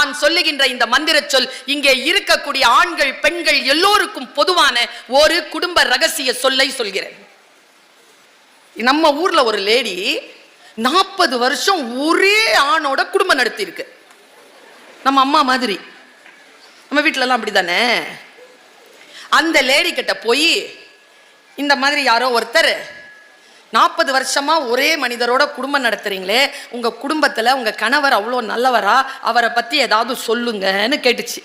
நான் சொல்லுகின்ற இந்த மந்திர சொல் இங்கே இருக்கக்கூடிய ஆண்கள் பெண்கள் எல்லோருக்கும் பொதுவான ஒரு குடும்ப ரகசிய சொல்லை சொல்கிறேன். நம்ம ஊர்ல ஒரு லேடி 40 வருஷம் ஒரே ஆணோட குடும்பம் நடத்தி இருக்கு. நம்ம அம்மா மாதிரி, நம்ம வீட்டுல எல்லாம் அப்படித்தானே. அந்த லேடி கிட்ட போய் இந்த மாதிரி யாரோ ஒருத்தர் 40 வருஷமா ஒரே மனிதரோட குடும்பம் நடத்துறீங்களே, உங்க குடும்பத்துல உங்க கணவர் அவ்வளோ நல்லவரா, அவரை பத்தி ஏதாவது சொல்லுங்கன்னு கேட்டுச்சு.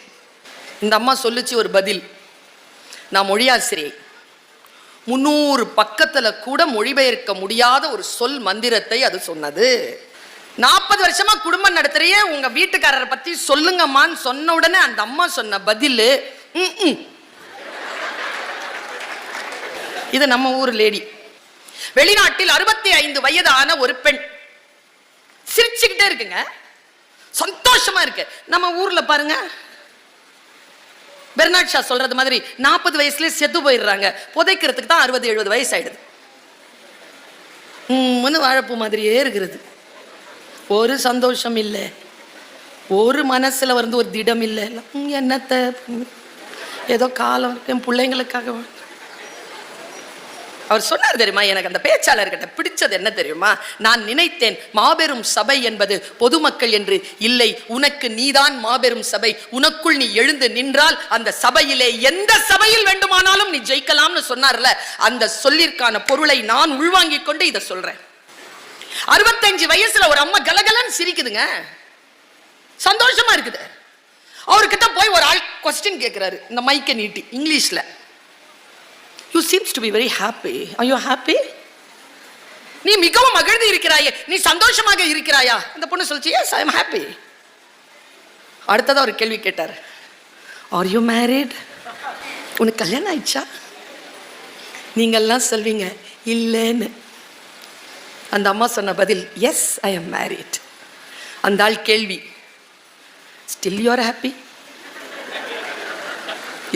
இந்த அம்மா சொல்லுச்சு ஒரு பதில். நான் மொழியாசிரியை, 300 பக்கத்துல கூட மொழிபெயர்க்க முடியாத ஒரு சொல் மந்திரத்தை அது சொன்னது. 40 வருஷமா குடும்பம் நடத்துறியே, உங்க வீட்டுக்காரரை பத்தி சொல்லுங்கம்மான்னு சொன்ன உடனே அந்த அம்மா சொன்ன பதில், இது நம்ம ஊர் லேடி. வெளிநாட்டில் 65 வயதான ஒரு பெண் சிரிச்சுக்கிட்டே இருக்குங்க, சந்தோஷமா இருக்கு. நம்ம ஊர்ல பாருங்க, பெர்னாட் ஷா சொல்றது மாதிரி 40 வயசுல செத்து போயிடுறாங்க, புதைக்கிறதுக்கு தான் 60-70 வயசு ஆயிடுது. வாழைப்பூ மாதிரியே இருக்கிறது, ஒரு சந்தோஷம் இல்லை, ஒரு மனசுல வந்து ஒரு திடம் இல்லை. என்னத்த ஏதோ காலம் என் பிள்ளைங்களுக்காக. அவர் சொன்னார் தெரியுமா, எனக்கு அந்த பேச்சாளர்கிட்ட பிடிச்சது என்ன தெரியுமா, நான் நினைத்தேன் மாபெரும் சபை என்பது பொதுமக்கள் என்று இல்லை, உனக்கு நீதான் மாபெரும் சபை, உனக்குள் நீ எழுந்து நின்றால் அந்த சபையிலே எந்த சபையில் வேண்டுமானாலும் நீ ஜெயிக்கலாம்னு சொன்னார்ல, அந்த சொல்லிற்கான பொருளை நான் உள்வாங்கிக் கொண்டு இதை சொல்றேன். 65 வயசுல ஒரு அம்மா கலகலன்னு சிரிக்குதுங்க, சந்தோஷமா இருக்குது. அவர்கிட்ட போய் ஒரு ஆள் கொஸ்டின் கேட்கிறாரு, இந்த மைக்கை நீட்டி இங்கிலீஷ்ல. You seems to be very happy. Are you happy? நீ மிகவும் மகிழ்ந்து இருக்கிறாயே, நீ சந்தோஷமாக இருக்கிறாயா? அந்த பொண்ணு சொல்லுச்சு, yes, I am happy. அடுத்ததா ஒரு கேள்வி கேட்டார், Are you married? உனக்கு கல்யாணம் ஆயிடுச்சா? நீங்கெல்லாம் சொல்வீங்க இல்லைன்னு. அந்த அம்மா சொன்ன பதில், yes, I am married. அந்த ஆள் கேள்வி, Still you are happy?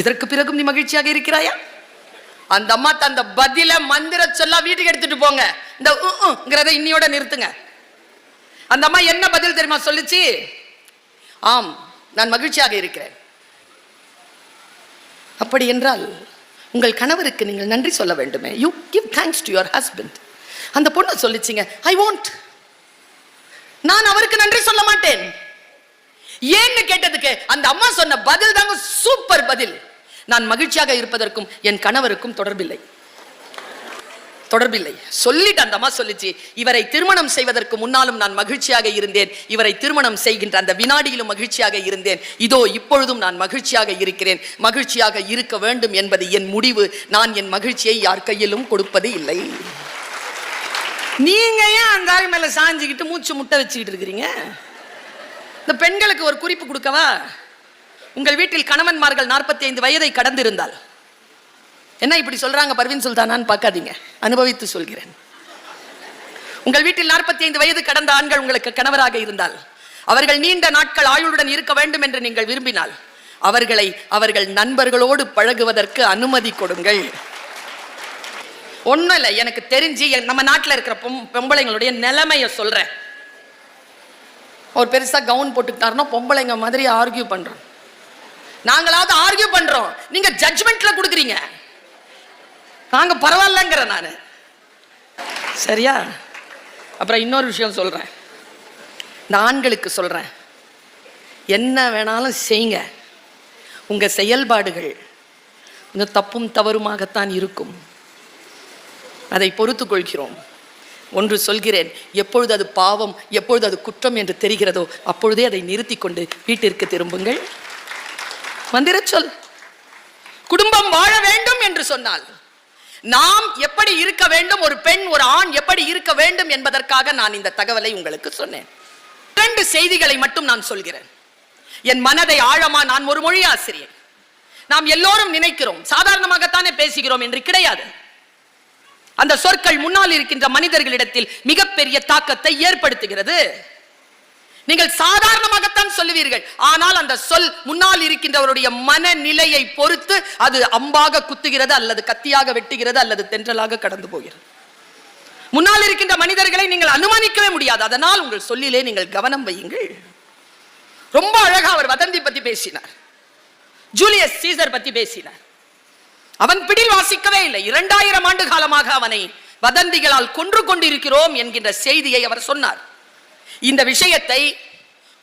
இதற்கு பிறகும் நீ மகிழ்ச்சியாக இருக்கிறாயா? அந்த அம்மா அந்த பதில மந்திர சொல்ல வீட்டுக்கு எடுத்துட்டு போங்க, இந்த இன்னியோட நிறுத்துங்க. அந்த அம்மா என்ன பதில் தெரியுமா சொல்லுச்சு, ஆம், நான் மகிழ்ச்சியாக இருக்கிறேன். அப்படி என்றால் உங்கள் கணவருக்கு நீங்கள் நன்றி சொல்ல வேண்டுமே, you give thanks to your husband. அந்த பொண்ணு சொல்லிச்சிங்க, ஐ வாண்ட், நான் அவருக்கு நன்றி சொல்ல மாட்டேன். ஏன்னு கேட்டதுக்கு அந்த அம்மா சொன்ன பதில் தாங்க சூப்பர் பதில். நான் மகிழ்ச்சியாக இருப்பதற்கும் என் கணவருக்கும் தொடர்பில்லை. சொல்லிட்டு அந்த அம்மா சொல்லிச்சு, இவரை திருமணம் செய்வதற்கு முன்னாலும் நான் மகிழ்ச்சியாக இருந்தேன், இவரை திருமணம் செய்கின்ற அந்த வினாடியிலும் மகிழ்ச்சியாக இருந்தேன், இதோ இப்பொழுதும் நான் மகிழ்ச்சியாக இருக்கிறேன். மகிழ்ச்சியாக இருக்க வேண்டும் என்பது என் முடிவு. நான் என் மகிழ்ச்சியை யார் கையிலும் கொடுப்பது இல்லை. நீங்க ஏன் அந்த ஆள் மேல சாஞ்சிக்கிட்டு மூச்சு முட்டை வச்சுக்கிட்டு இருக்கிறீங்க? இந்த பெண்களுக்கு ஒரு குறிப்பு கொடுக்கவா? உங்கள் வீட்டில் கணவன்மார்கள் 45 வயதை கடந்திருந்தால், என்ன இப்படி சொல்றாங்க பர்வீன் சுல்தானான்னு பார்க்காதீங்க, அனுபவித்து சொல்கிறேன். உங்கள் வீட்டில் 45 வயது கடந்த ஆண்கள் உங்களுக்கு கணவராக இருந்தால், அவர்கள் நீண்ட நாட்கள் ஆயுளுடன் இருக்க வேண்டும் என்று நீங்கள் விரும்பினால், அவர்கள் நண்பர்களோடு பழகுவதற்கு அனுமதி கொடுங்கள். ஒன்றும் இல்லை, எனக்கு தெரிஞ்சு நம்ம நாட்டில் இருக்கிற பொம்பளைங்களுடைய நிலைமையை சொல்றேன். ஒரு பெருசா கவுன் போட்டுக்கிட்டாருன்னா பொம்பளைங்க மாதிரி ஆர்கியூ பண்றோம். நாங்களாவது ஆர்கியூ பண்றோம், நீங்க ஜட்ஜ்மெண்ட்ல கொடுக்குறீங்க. நாங்க பரவாயில்லங்கிற நானு, சரியா? அப்புறம் இன்னொரு விஷயம் சொல்றேன், இந்த ஆண்களுக்கு சொல்றேன், என்ன வேணாலும் செய்யுங்க, உங்க செயல்பாடுகள் கொஞ்சம் தப்பும் தவறுமாகத்தான் இருக்கும், அதை பொறுத்து கொள்கிறோம். ஒன்று சொல்கிறேன், எப்பொழுது அது பாவம், எப்பொழுது அது குற்றம் என்று தெரிகிறதோ அப்பொழுதே அதை நிறுத்தி கொண்டு வீட்டிற்கு திரும்புங்கள். மந்திர சொல். குடும்பம் வாழ வேண்டும் என்று சொன்னால் நாம் எப்படி இருக்க வேண்டும், ஒரு பெண் ஒரு ஆண் எப்படி இருக்க வேண்டும் என்பதற்காக நான் இந்த தகவலை உங்களுக்கு சொன்னேன். 2 செய்திகளை மட்டும் நான் சொல்கிறேன். என் மனதை ஆழமா, நான் ஒரு மொழி ஆசிரியர், நாம் எல்லோரும் நினைக்கிறோம் சாதாரணமாகத்தானே பேசுகிறோம் என்று கிடையாது. அந்த சொற்கள் முன்னால் இருக்கின்ற மனிதர்களிடத்தில் மிகப்பெரிய தாக்கத்தை ஏற்படுத்துகிறது. நீங்கள் சாதாரணமாகத்தான் சொல்லுவீர்கள், ஆனால் அந்த சொல் முன்னால் இருக்கின்றவருடைய மனநிலையை பொறுத்து அது அம்பாக குத்துகிறது, அல்லது கத்தியாக வெட்டுகிறது, அல்லது தென்றலாக கடந்து போகிறது. முன்னால் இருக்கின்ற மனிதர்களை நீங்கள் அனுமானிக்கவே முடியாது. அதனால் உங்கள் சொல்லிலே நீங்கள் கவனம் வையுங்கள். ரொம்ப அழகா அவர் வதந்தி பத்தி பேசினார். ஜூலியஸ் சீசர் பத்தி பேசினார். அவன் பிடில் வாசிக்கவே இல்லை. 2000 ஆண்டு காலமாக அவனை வதந்திகளால் கொன்று கொண்டிருக்கிறோம் என்கின்ற செய்தியை அவர் சொன்னார். இந்த விஷயத்தை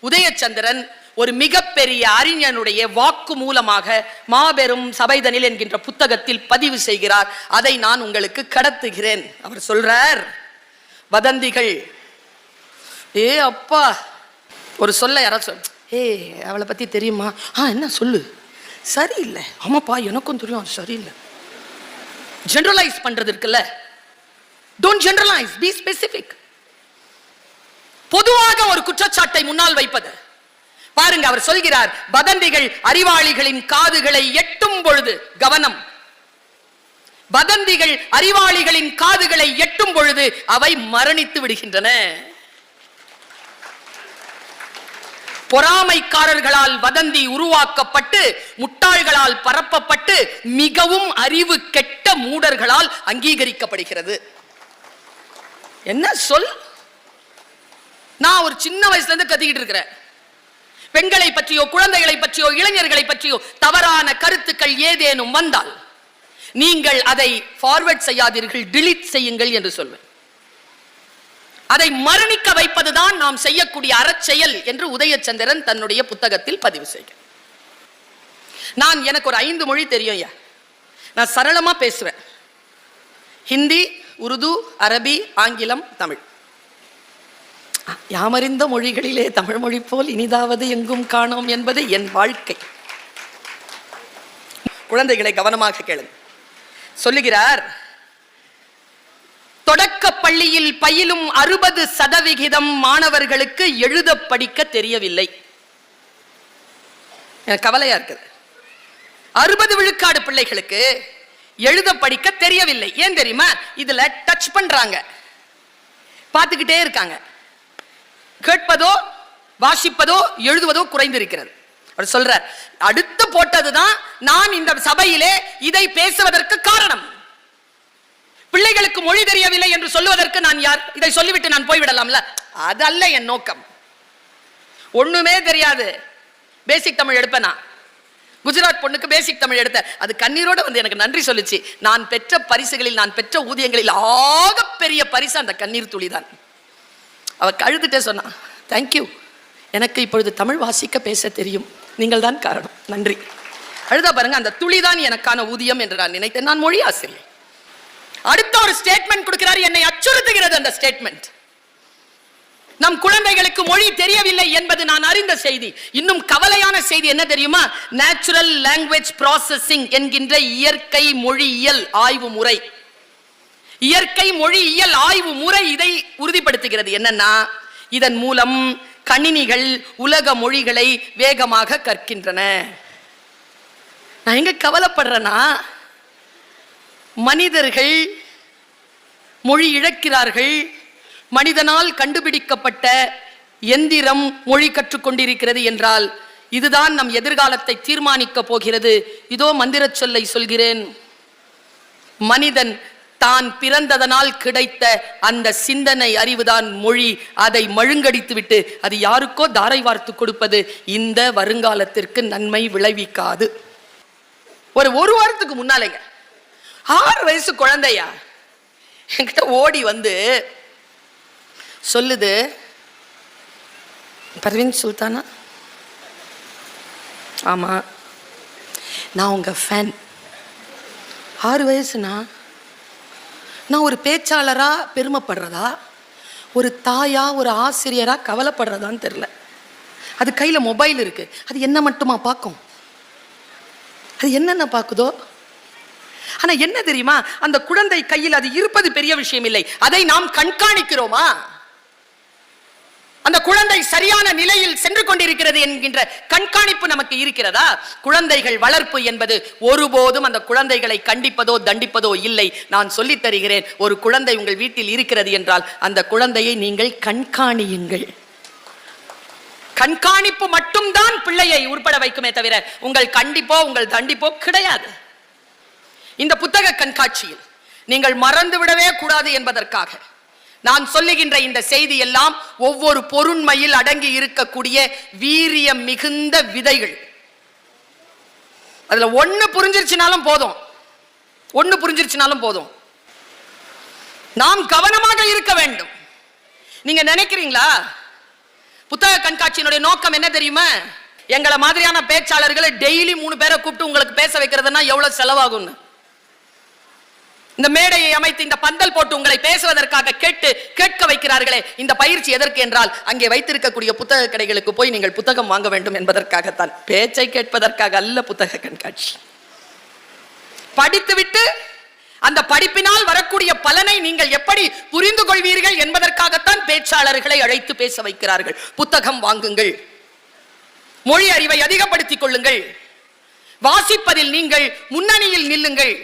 உதயச்சந்திரன் ஒரு மிகப்பெரிய அறிஞனுடைய வாக்கு மூலமாக மாபெரும் சபைதனில் என்கின்ற புத்தகத்தில் பதிவு செய்கிறார். அதை நான் உங்களுக்கு கடத்துகிறேன். அவர் சொல்றார், வதந்திகள் அப்பா ஒரு சொல்ல யாராவது அவளை பத்தி தெரியுமா? என்ன சொல்லு? சரியில்லை. ஆமாப்பா எனக்கும் தெரியும் அது சரியில்லை. ஜெனரலைஸ் பண்றது இருக்குல்ல. Don't generalise, be specific. பொதுவாக ஒரு குற்றச்சாட்டை முன்னால் வைப்பது பாருங்க. அவர் சொல்கிறார், வதந்திகள் அறிவாளிகளின் காதுகளை எட்டும் பொழுது கவனம். வதந்திகள் அறிவாளிகளின் காதுகளை எட்டும் பொழுது அவை மரணித்து விடுகின்றன. பொறாமைக்காரர்களால் வதந்தி உருவாக்கப்பட்டு முட்டாள்களால் பரப்பப்பட்டு மிகவும் அறிவு கெட்ட மூடர்களால் அங்கீகரிக்கப்படுகிறது. என்ன சொல்? நான் ஒரு சின்ன வயசுல இருந்து கத்திக்கிட்டு இருக்கிறேன். பெண்களை பற்றியோ குழந்தைகளை பற்றியோ இளைஞர்களை பற்றியோ தவறான கருத்துக்கள் ஏதேனும் வந்தால் நீங்கள் அதை ஃபார்வர்ட் செய்யாதீர்கள், டிலீட் செய்யுங்கள் என்று சொல்வேன். அதை மரணிக்க வைப்பதுதான் நாம் செய்யக்கூடிய அறச்செயல் என்று உதயச்சந்திரன் தன்னுடைய புத்தகத்தில் பதிவு செய்கிறார். எனக்கு ஒரு 5 மொழி தெரியும். நான் சரளமா பேசுவேன். ஹிந்தி, உருது, அரபி, ஆங்கிலம், தமிழ். யாமறிந்த மொழிகளிலே தமிழ் மொழி போல் இனிதாவது எங்கும் காணோம் என்பது என் வாழ்க்கை. குழந்தைகளை கவனமாக கேளுங்க. சொல்லுகிறார், தொடக்க பள்ளியில் பயிலும் 60% மாணவர்களுக்கு எழுத படிக்க தெரியவில்லை. எனக்கு கவலையா இருக்குது. 60 விழுக்காடு பிள்ளைகளுக்கு எழுத படிக்க தெரியவில்லை. ஏன் தெரியுமா? இதுல டச் பண்றாங்க, பார்த்துக்கிட்டே இருக்காங்க. கேட்பதோ வாசிப்பதோ எழுதுவதோ குறைந்திருக்கிறது. அவர் சொல்றார், அடுத்து போட்டதுதான் நான் இந்த சபையிலே இதை பேசுவதற்கு காரணம். பிள்ளைகளுக்கு மொழி தெரியவில்லை என்று சொல்லுவதற்கு நான் யார்? இதை சொல்லிவிட்டு நான் போய்விடலாம்ல? அதல்ல என் நோக்கம். ஒண்ணுமே தெரியாது, பேசிக் தமிழ் எடுப்பேனா? குஜராத் பொண்ணுக்கு பேசிக் தமிழ் எடுத்த அது கண்ணீரோட வந்து எனக்கு நன்றி சொல்லிச்சு. நான் பெற்ற பரிசுகளில், நான் பெற்ற ஊதியங்களில் ஆக பெரிய பரிசு அந்த கண்ணீர் துளிதான். அவ கழுதுட்டே சொன்னா, தேங்க்யூ, எனக்கு இப்பொழுது தமிழ் வாசிக்க பேச தெரியும், நீங்கள் தான் காரணம், நன்றி. அழுதா பாருங்க, அந்த துளிதான் எனக்கான ஊதியம் என்று நான் நினைத்தேன். நான் மொழி ஆசிரியர். அடுத்த ஒரு ஸ்டேட்மெண்ட் கொடுக்கிறார், என்னை அச்சுறுத்துகிறது அந்த ஸ்டேட்மெண்ட். நம் குழந்தைகளுக்கு மொழி தெரியவில்லை என்பது நான் அறிந்த செய்தி. இன்னும் கவலையான செய்தி என்ன தெரியுமா? நேச்சுரல் லாங்குவேஜ் ப்ராசஸிங் என்கின்ற இயற்கை மொழியியல் ஆய்வு முறை. இயற்கை மொழியியல் ஆய்வு முறை இதை உறுதிப்படுத்துகிறது. என்னன்னா, இதன் மூலம் கணினிகள் உலக மொழிகளை வேகமாக கற்கின்றன. நான் எங்க கவலைப்படுறேன்னா, மனிதர்கள் மொழி இழக்கிறார்கள். மனிதனால் கண்டுபிடிக்கப்பட்ட எந்திரம் மொழி கற்றுக்கொண்டிருக்கிறது என்றால் இதுதான் நம் எதிர்காலத்தை தீர்மானிக்க போகிறது. இதோ மந்திர சொல்லை சொல்கிறேன். மனிதன் தான் பிறந்ததனால் கிடைத்த அந்த சிந்தனை அறிவுதான் மொழி. அதை மழுங்கடித்து விட்டு அது யாருக்கோ தாரை வார்த்து கொடுப்பது இந்த வருங்காலத்திற்கு நன்மை விளைவிக்காது. ஒரு வாரத்துக்கு முன்னாலேங்க 6 வயசு குழந்தையா என்கிட்ட ஓடி வந்து சொல்லுது, பர்வீன் சுல்தானா? ஆமா, நான் உங்க ஃபேன். 6 வயசுனா நான் ஒரு பேச்சாளரா பெருமைப்படுறதா, ஒரு தாயா ஒரு ஆசிரியரா கவலைப்படுறதான்னு தெரியல. அது கையில மொபைல் இருக்கு, அது என்ன மட்டுமா பார்க்கும்? அது என்னென்ன பார்க்குதோ. ஆனா என்ன தெரியுமா, அந்த குழந்தை கையில் அது இருப்பது பெரிய விஷயம் இல்லை. அதை நாம் கண்காணிக்கிறோமா? அந்த குழந்தை சரியான நிலையில் சென்று கொண்டிருக்கிறது என்கின்ற கண்காணிப்பு நமக்கு இருக்கிறதா? குழந்தைகள் வளர்ப்பு என்பது ஒருபோதும் அந்த குழந்தைகளை கண்டிப்பதோ தண்டிப்பதோ இல்லை. நான் சொல்லித் தருகிறேன், ஒரு குழந்தை உங்கள் வீட்டில் இருக்கிறது என்றால் அந்த குழந்தையை நீங்கள் கண்காணியுங்கள். கண்காணிப்பு மட்டும்தான் பிள்ளையை உட்பட வைக்குமே தவிர உங்கள் கண்டிப்போ உங்கள் தண்டிப்போ கிடையாது. இந்த புத்தக கண்காட்சியில் நீங்கள் மறந்து விடவே கூடாது என்பதற்காக நான் சொல்லுகின்ற இந்த செய்தி எல்லாம் ஒவ்வொரு பொருண்மையில் அடங்கி இருக்கக்கூடிய வீரியம் மிகுந்த விதைகள். அதுல ஒண்ணு புரிஞ்சிருச்சுனாலும் போதும். நாம் கவனமாக இருக்க வேண்டும். நீங்க நினைக்கிறீங்களா புத்தக கண்காட்சியினுடைய நோக்கம் என்ன தெரியுமா? எங்களை மாதிரியான பேச்சாளர்களை டெய்லி 3 பேரை கூப்பிட்டு உங்களுக்கு பேச வைக்கிறதுனா எவ்வளவு செலவாகும்? இந்த மேடையை அமைத்து இந்த பந்தல் போட்டு உங்களை பேசுவதற்காக கேட்க வைக்கிறார்களே, இந்த பயிற்சி எதற்கு என்றால் அங்கே வைத்திருக்கக்கூடிய புத்தக கடைகளுக்கு போய் நீங்கள் புத்தகம் வாங்க வேண்டும் என்பதற்காகத்தான், பேச்சை கேட்பதற்காக அல்ல. புத்தக கண்காட்சி படித்துவிட்டு அந்த படிப்பினால் வரக்கூடிய பலனை நீங்கள் எப்படி புரிந்து கொள்வீர்கள் என்பதற்காகத்தான் பேச்சாளர்களை அழைத்து பேச வைக்கிறார்கள். புத்தகம் வாங்குங்கள், மொழி அறிவை அதிகப்படுத்திக் கொள்ளுங்கள், வாசிப்பதில் நீங்கள் முன்னணியில் நில்லுங்கள்.